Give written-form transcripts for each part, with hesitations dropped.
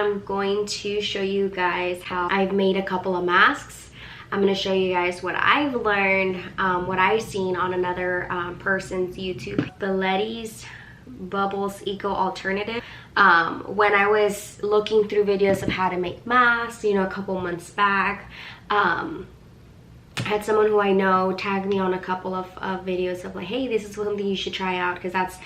I'm going to show you guys how I've made a couple of masks. I'm going to show you guys what I've learned, what I've seen on another person's YouTube. Billettes Baubles Eco Alternatives. When I was looking through videos of how to make masks, you know, a couple months back, I had someone who I know tag me on a couple of videos of like, hey, this is something you should try out, because that's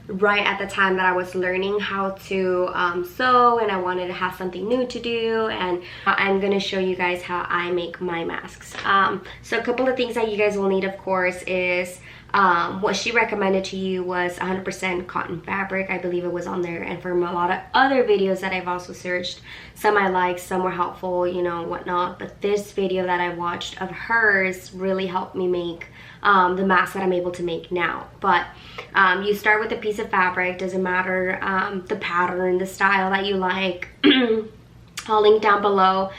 right at the time that I was learning how to sew, and I wanted to have something new to do. And I'm gonna show you guys how I make my masks. So a couple of things that you guys will need, of course, is what she recommended to you was 100% cotton fabric. I believe it was on there, and from a lot of other videos that I've also searched, some I liked, some were helpful, you know, whatnot. But this video that I watched of hers really helped me make the mask that I'm able to make now. But you start with a piece of fabric. Doesn't matter the pattern, the style that you like. I'll link down below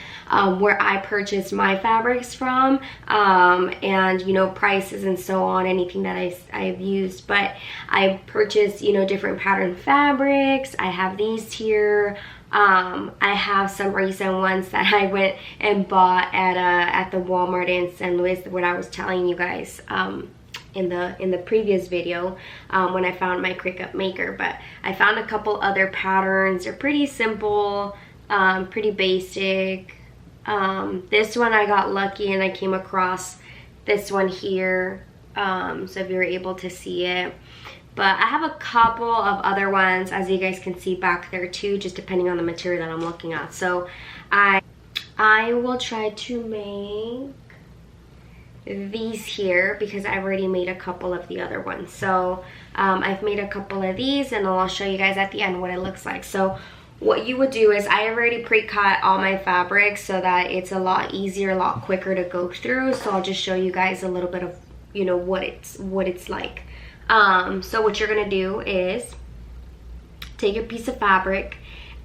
where I purchased my fabrics from, and you know, prices and so on, anything that I've used. But I purchased, you know, different pattern fabrics. I have these here. I have some recent ones that I went and bought at the Walmart in St. Louis, what I was telling you guys in the previous video when I found my Cricut maker. But I found a couple other patterns. They're pretty simple, pretty basic. This one I got lucky and I came across this one here, so if you're able to see it. But I have a couple of other ones, as you guys can see back there too, just depending on the material that I'm looking at. So I will try to make these here because I've already made a couple of the other ones. So I've made a couple of these, and I'll show you guys at the end what it looks like. So what you would do is, I already pre-cut all my fabrics so that it's a lot easier, a lot quicker to go through. So I'll just show you guys a little bit of, you know, what it's like. So what you're gonna do is take a piece of fabric,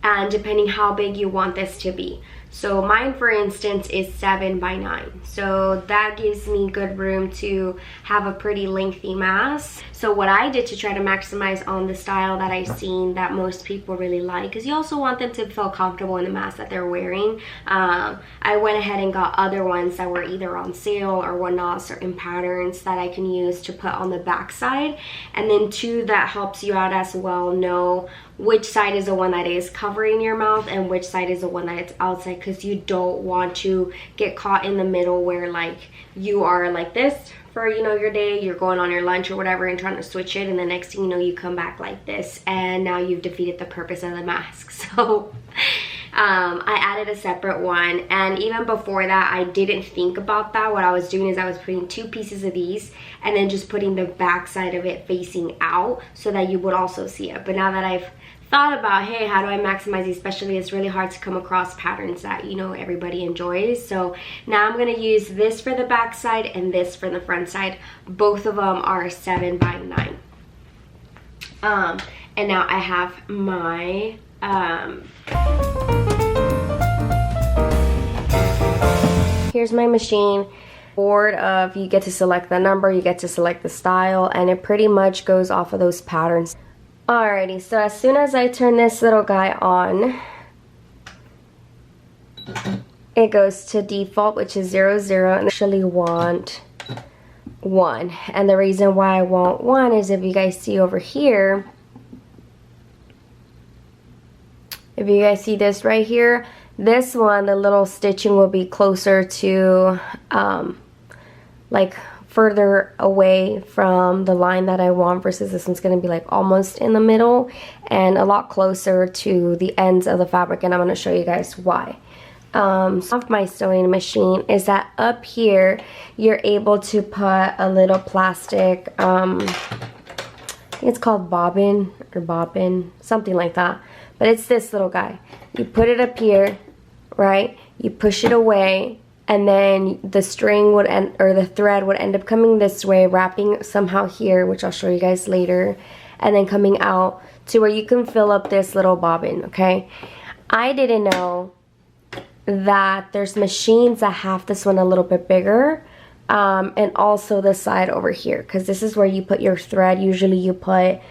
and depending how big you want this to be. So mine, for instance, is 7 by 9. So that gives me good room to have a pretty lengthy mask. So what I did to try to maximize on the style that I've seen that most people really like, because you also want them to feel comfortable in the mask that they're wearing. I went ahead and got other ones that were either on sale or whatnot, certain patterns that I can use to put on the back side. And then two, that helps you out as well, know which side is the one that is covering your mouth and which side is the one that it's outside, because you don't want to get caught in the middle where like you are like this for, you know, your day, you're going on your lunch or whatever and trying to switch it, and the next thing you know, you come back like this, and now you've defeated the purpose of the mask. So I added a separate one, and even before that I didn't think about that. What I was doing is I was putting 2 pieces of these and then just putting the back side of it facing out so that you would also see it. But now that I've thought about, hey, how do I maximize these, especially it's really hard to come across patterns that, you know, everybody enjoys. So now I'm going to use this for the back side and this for the front side. Both of them are 7 by 9. And now I have my here's my machine board of, you get to select the number, you get to select the style, and it pretty much goes off of those patterns. Alrighty, so as soon as I turn this little guy on, it goes to default, which is 0, 0, and I actually want 1. And the reason why I want 1 is, if you guys see over here, if you guys see this right here, this one, the little stitching will be closer to like further away from the line that I want, versus this one's going to be like almost in the middle and a lot closer to the ends of the fabric, and I'm going to show you guys why. Off my sewing machine is that up here you're able to put a little plastic, I think it's called bobbin or bobbin, something like that, but it's this little guy. You put it up here, right? You push it away, and then the string would end, or the thread would end up coming this way, wrapping somehow here, which I'll show you guys later, and then coming out to where you can fill up this little bobbin, okay? I didn't know that there's machines that have this one a little bit bigger, and also the side over here, because this is where you put your thread. Usually you put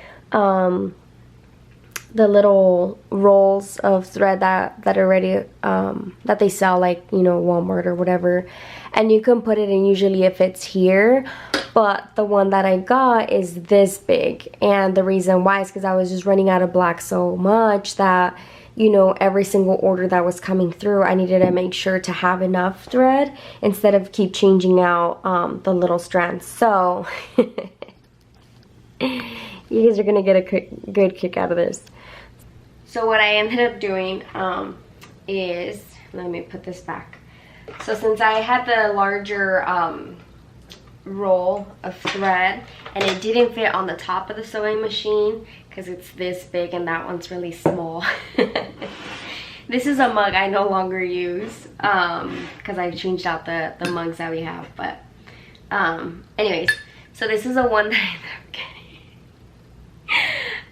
the little rolls of thread that are ready, that they sell, like, you know, Walmart or whatever, and you can put it in. Usually it fits here, but the one that I got is this big, and the reason why is because I was just running out of black so much that, you know, every single order that was coming through, I needed to make sure to have enough thread instead of keep changing out the little strands. So you guys are gonna get a good kick out of this. So what I ended up doing is, let me put this back. So since I had the larger roll of thread and it didn't fit on the top of the sewing machine because it's this big and that one's really small. This is a mug I no longer use because I changed out the mugs that we have. But anyways, so this is the one that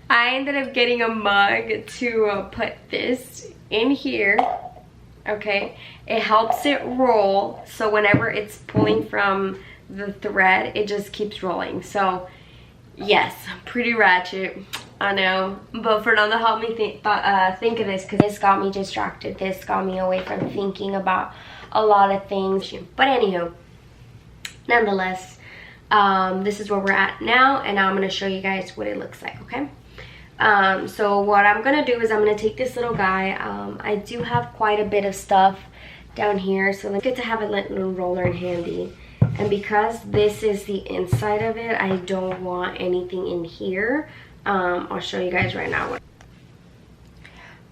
I ended up getting a mug to put this in here. Okay, it helps it roll, so whenever it's pulling from the thread, it just keeps rolling. So yes, pretty ratchet, I know, but Fernando helped me think of this because this got me distracted. This got me away from thinking about a lot of things. But anywho, nonetheless, this is where we're at now, and now I'm going to show you guys what it looks like. Okay, so what I'm gonna do is I'm gonna take this little guy. I do have quite a bit of stuff down here, so it's good to have a little roller handy. And because this is the inside of it, I don't want anything in here. I'll show you guys right now.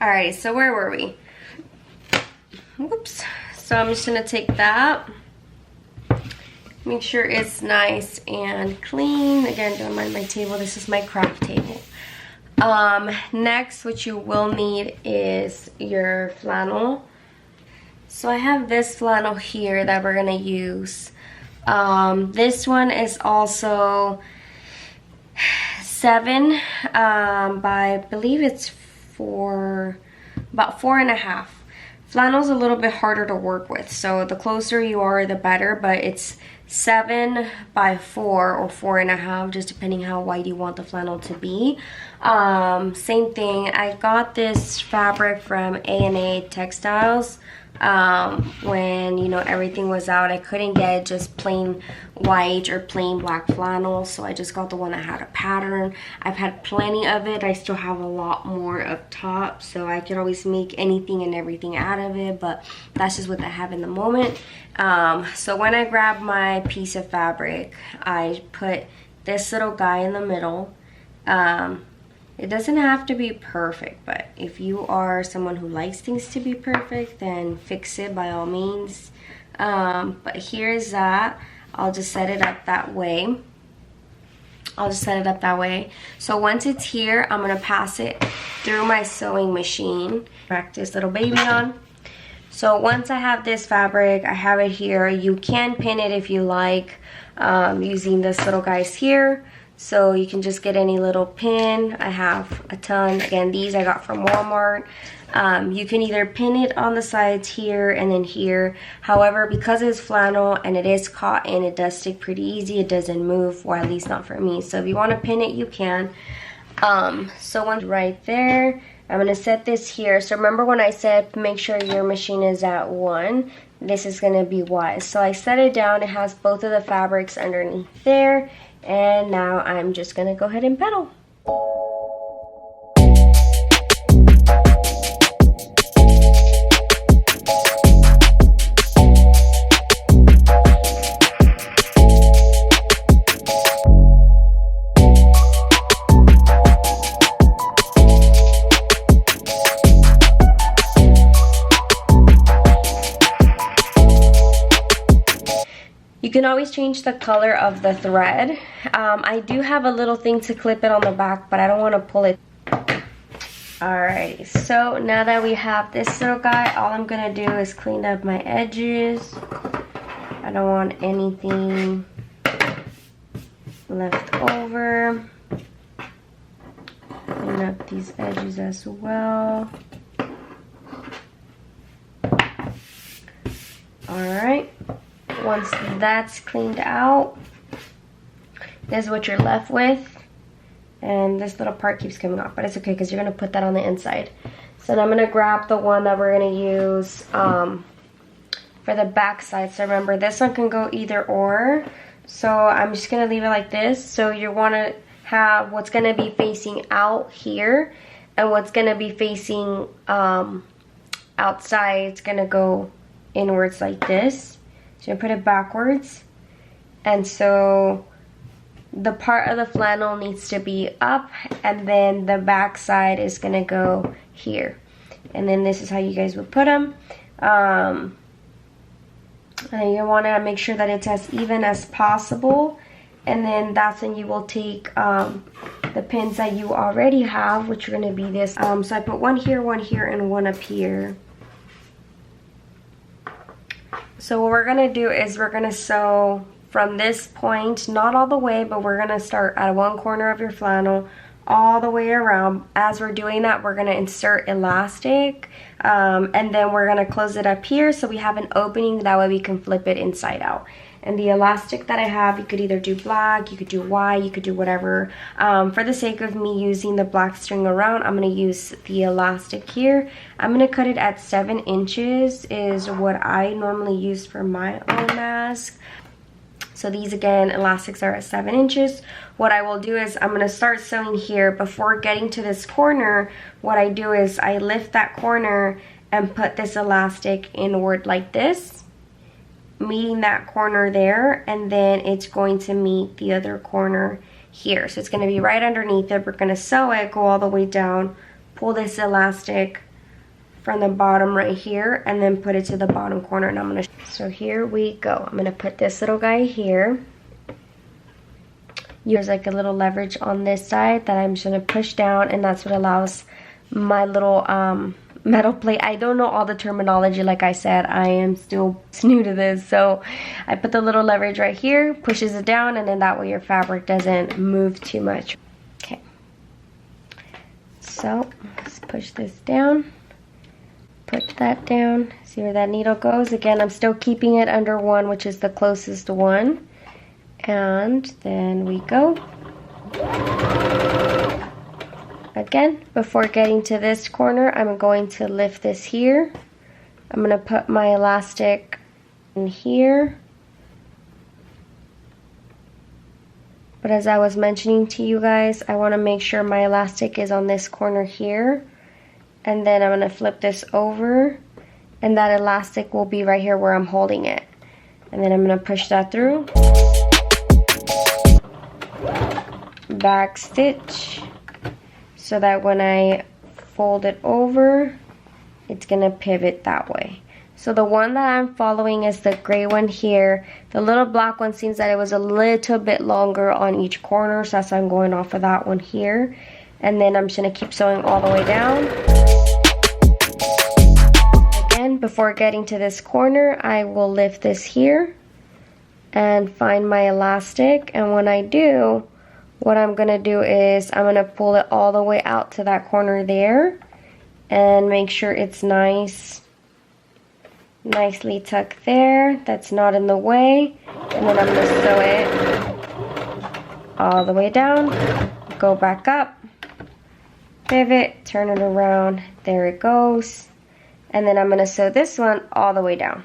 Alright, so where were we? Whoops. So I'm just gonna take that, make sure it's nice and clean. Again, don't mind my table, this is my craft table. Next, what you will need is your flannel. So I have this flannel here that we're gonna use. This one is also 7 by, I believe it's about 4.5. Flannel's a little bit harder to work with, so the closer you are, the better, but it's 7 by 4 or 4.5, just depending how wide you want the flannel to be. Same thing, I got this fabric from A&A Textiles. When, you know, everything was out, I couldn't get just plain white or plain black flannel, so I just got the one that had a pattern. I've had plenty of it. I still have a lot more up top, so I could always make anything and everything out of it, but that's just what I have in the moment. So when I grabbed my piece of fabric, I put this little guy in the middle. It doesn't have to be perfect, but if you are someone who likes things to be perfect, then fix it by all means. But here's that. I'll just set it up that way. So once it's here, I'm gonna pass it through my sewing machine. Crack this little baby on. So once I have this fabric, I have it here. You can pin it if you like, using this little guys here. So you can just get any little pin. I have a ton. Again, these I got from Walmart. You can either pin it on the sides here and then here. However, because it's flannel and it is cotton, it does stick pretty easy. It doesn't move, or at least not for me. So if you want to pin it, you can. So once right there, I'm going to set this here. So remember when I said make sure your machine is at 1, this is going to be wide. So I set it down. It has both of the fabrics underneath there. And now I'm just going to go ahead and pedal. You can always change the color of the thread. I do have a little thing to clip it on the back, but I don't want to pull it. Alrighty, so now that we have this little guy, all I'm gonna do is clean up my edges. I don't want anything left over. Clean up these edges as well. Alright. Once that's cleaned out, this is what you're left with. And this little part keeps coming off, but it's okay because you're going to put that on the inside. So now I'm going to grab the one that we're going to use for the back side. So remember, this one can go either or. So I'm just going to leave it like this. So you want to have what's going to be facing out here and what's going to be facing outside. It's going to go inwards like this. So you put it backwards. And so the part of the flannel needs to be up, and then the back side is going to go here. And then this is how you guys would put them. And you want to make sure that it's as even as possible. And then that's when you will take the pins that you already have, which are going to be this. So I put one here, and one up here. So what we're going to do is we're going to sew from this point, not all the way, but we're going to start at one corner of your flannel all the way around. As we're doing that, we're going to insert elastic, and then we're going to close it up here so we have an opening. That way we can flip it inside out. And the elastic that I have, you could either do black, you could do white, you could do whatever. For the sake of me using the black string around, I'm going to use the elastic here. I'm going to cut it at 7 inches is what I normally use for my own mask. So these, again, elastics are at 7 inches. What I will do is I'm going to start sewing here. Before getting to this corner, what I do is I lift that corner and put this elastic inward like this, meeting that corner there, and then it's going to meet the other corner here. So it's going to be right underneath it. We're going to sew it, go all the way down, pull this elastic from the bottom right here, and then put it to the bottom corner. And I'm going to, so here we go. I'm going to put this little guy here. Use like a little leverage on this side that I'm just going to push down, and that's what allows my little metal plate. I don't know all the terminology, like I said. I am still new to this. So I put the little leverage right here, pushes it down, and then that way your fabric doesn't move too much. Okay. So let's push this down. Put that down. See where that needle goes? Again, I'm still keeping it under 1, which is the closest one. And then we go. Again, before getting to this corner, I'm going to lift this here. I'm going to put my elastic in here. But as I was mentioning to you guys, I want to make sure my elastic is on this corner here. And then I'm going to flip this over, and that elastic will be right here where I'm holding it. And then I'm going to push that through. Back stitch, so that when I fold it over, it's going to pivot that way. So the one that I'm following is the gray one here. The little black one seems that it was a little bit longer on each corner, so that's why I'm going off of that one here. And then I'm just going to keep sewing all the way down. Again, before getting to this corner, I will lift this here and find my elastic. And when I do, what I'm going to do is I'm going to pull it all the way out to that corner there and make sure it's nicely tucked there. That's not in the way. And then I'm going to sew it all the way down, go back up, pivot, turn it around, there it goes. And then I'm going to sew this one all the way down.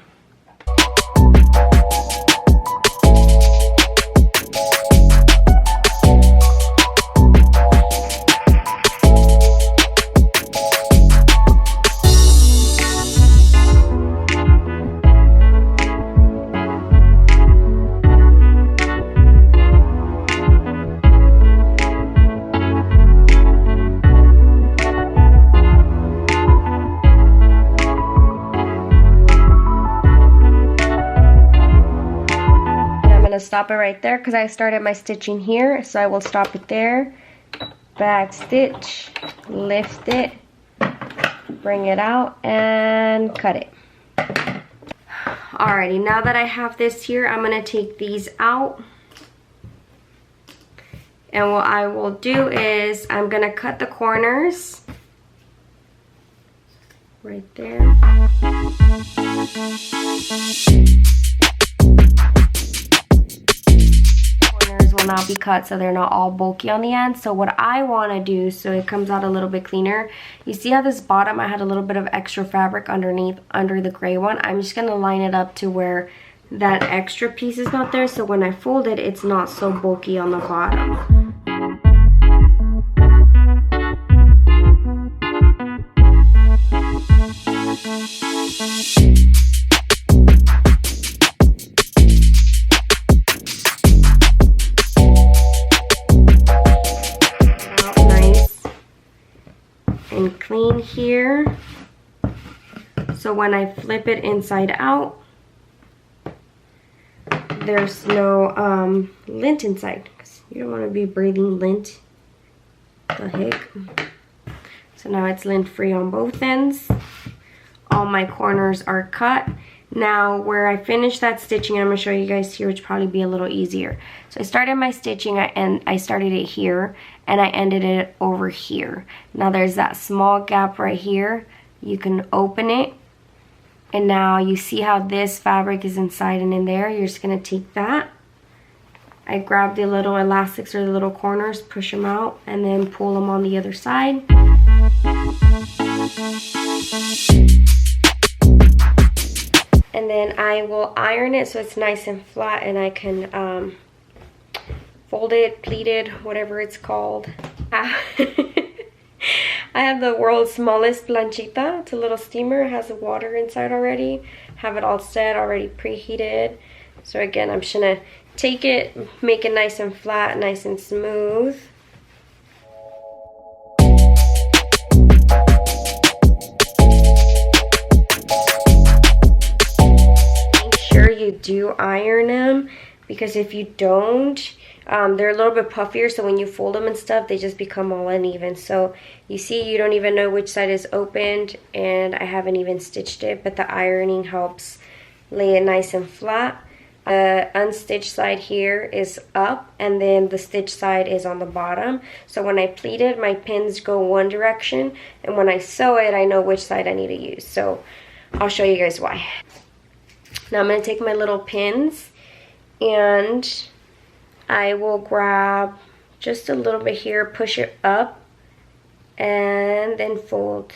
Stop it right there because I started my stitching here, so I will stop it there. Back stitch, lift it, bring it out, and cut it. Alrighty, now that I have this here, I'm going to take these out. And what I will do is I'm going to cut the corners right there. Corners corners will not be cut so they're not all bulky on the end. So what I want to do so it comes out a little bit cleaner, you see how this bottom I had a little bit of extra fabric underneath under the gray one. I'm just going to line it up to where that extra piece is not there, so when I fold it, it's not so bulky on the bottom. And clean here, so when I flip it inside out, there's no lint inside, because you don't want to be breathing lint. The heck. So now it's lint free on both ends. All my corners are cut. Now where I finished that stitching, I'm going to show you guys here, which probably be a little easier. So I started my stitching and I started it here and I ended it over here. Now there's that small gap right here. You can open it, and now you see how this fabric is inside and in there. You're just going to take that. I grab the little elastics or the little corners, push them out, and then pull them on the other side. And then I will iron it so it's nice and flat, and I can fold it, pleat it, whatever it's called. I have the world's smallest planchita. It's a little steamer. It has the water inside already. Have it all set, already preheated. So again, I'm just gonna take it, make it nice and flat, nice and smooth. You do iron them, because if you don't, they're a little bit puffier, so when you fold them and stuff, they just become all uneven. So you see, you don't even know which side is opened, and I haven't even stitched it, but the ironing helps lay it nice and flat. Unstitched side here is up, and then the stitch side is on the bottom. So when I pleat it, my pins go one direction, and when I sew it, I know which side I need to use. So I'll show you guys why. Now I'm going to take my little pins and I will grab just a little bit here, push it up, and then fold.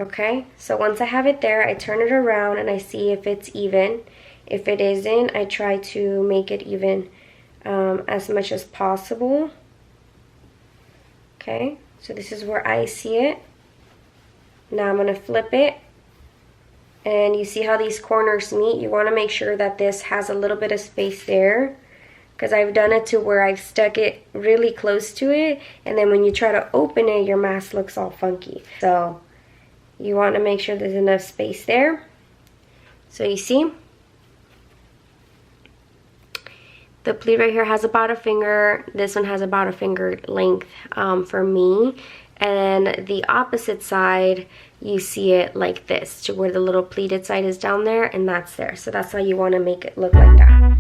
Okay, so once I have it there, I turn it around and I see if it's even. If it isn't, I try to make it even as much as possible. Okay, so this is where I see it. Now I'm going to flip it. And you see how these corners meet? You want to make sure that this has a little bit of space there, because I've done it to where I've stuck it really close to it, and then when you try to open it, your mask looks all funky. So you want to make sure there's enough space there. So you see, the pleat right here has about a finger. This one has about a finger length for me. And the opposite side, you see it like this, to where the little pleated side is down there, and that's there. So that's how you want to make it look like that.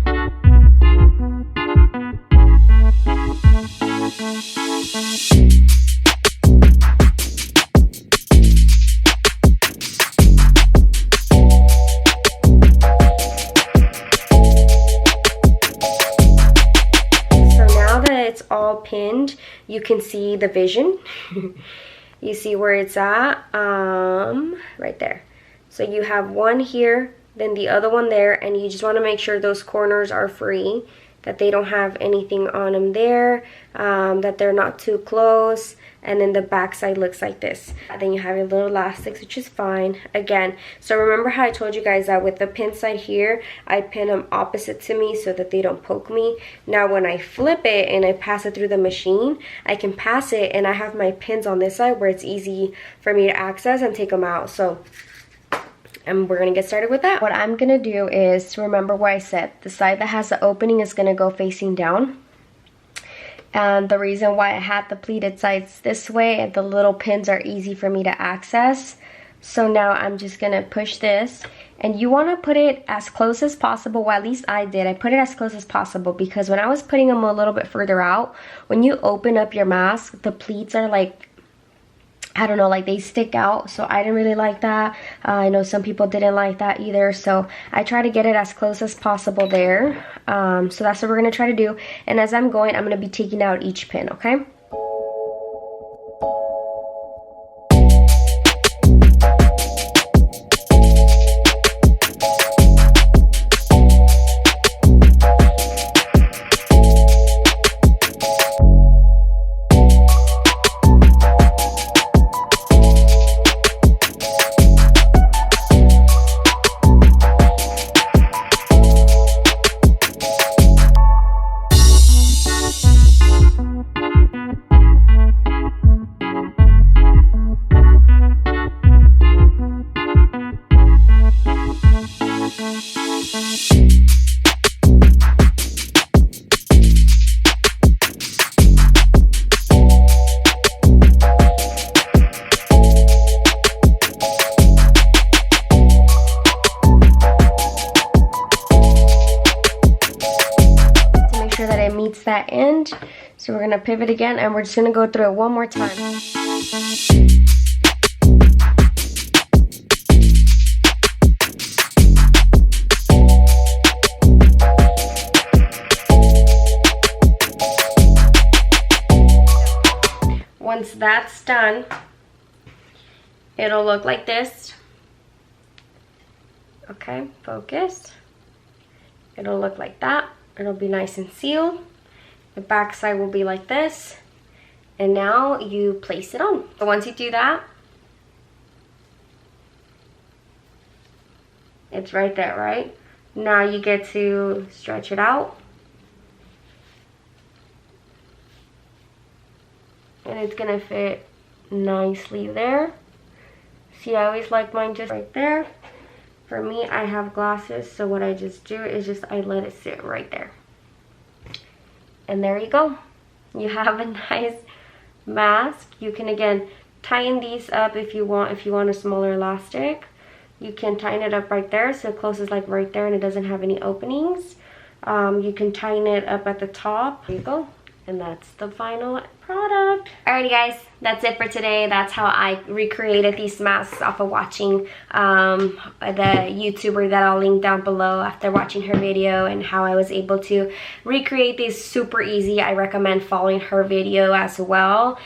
So now that it's all pinned, you can see the vision. You see where it's at, right there. So you have one here, then the other one there, and you just want to make sure those corners are free, that they don't have anything on them there, that they're not too close, and then the back side looks like this. And then you have your little elastics, which is fine. Again, so remember how I told you guys that with the pin side here, I pin them opposite to me so that they don't poke me. Now when I flip it and I pass it through the machine, I can pass it and I have my pins on this side where it's easy for me to access and take them out. So and we're gonna get started with that. What I'm gonna do is, remember what I said, the side that has the opening is gonna go facing down. And the reason why I had the pleated sides this way, and the little pins are easy for me to access. So now I'm just gonna push this, and you wanna put it as close as possible. Well, at least I did. I put it as close as possible, because when I was putting them a little bit further out, when you open up your mask, the pleats are like I don't know, like they stick out, so I didn't really like that. I know some people didn't like that either, so I try to get it as close as possible there. So that's what we're gonna try to do. And as I'm going, I'm gonna be taking out each pin, okay? That end, so we're gonna pivot again, and we're just gonna go through it one more time. Once that's done, it'll look like this. Okay, focus. It'll look like that. It'll be nice and sealed. The back side will be like this, and now you place it on. So once you do that, it's right there, right? Now you get to stretch it out, and it's gonna fit nicely there. See, I always like mine just right there. For me, I have glasses, so what I just do is just I let it sit right there. And there you go. You have a nice mask. You can again tighten these up if you want a smaller elastic. You can tighten it up right there so it closes like right there and it doesn't have any openings. You can tighten it up at the top. There you go. And that's the final product. Alrighty guys, that's it for today. That's how I recreated these masks off of watching the YouTuber that I'll link down below after watching her video, and how I was able to recreate these super easy. I recommend following her video as well,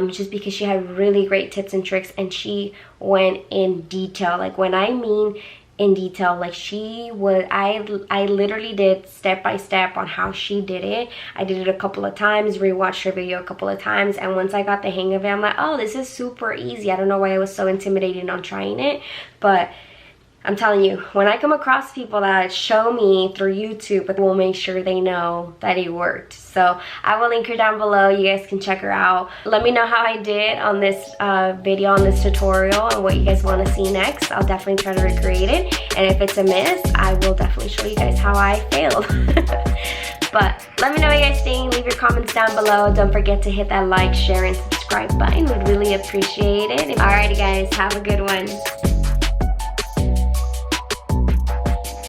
just because she had really great tips and tricks, and she went in detail. Like when I mean in detail, like she would, I literally did step by step on how she did it. I did it a couple of times, rewatched her video a couple of times, and once I got the hang of it, I'm like, oh, this is super easy. I don't know why I was so intimidated on trying it, but I'm telling you, when I come across people that show me through YouTube, but will make sure they know that it worked. So I will link her down below. You guys can check her out. Let me know how I did on this video, on this tutorial, and what you guys want to see next. I'll definitely try to recreate it. And if it's a miss, I will definitely show you guys how I failed. But let me know what you guys think. Leave your comments down below. Don't forget to hit that like, share, and subscribe button. We'd really appreciate it. Alrighty guys, have a good one.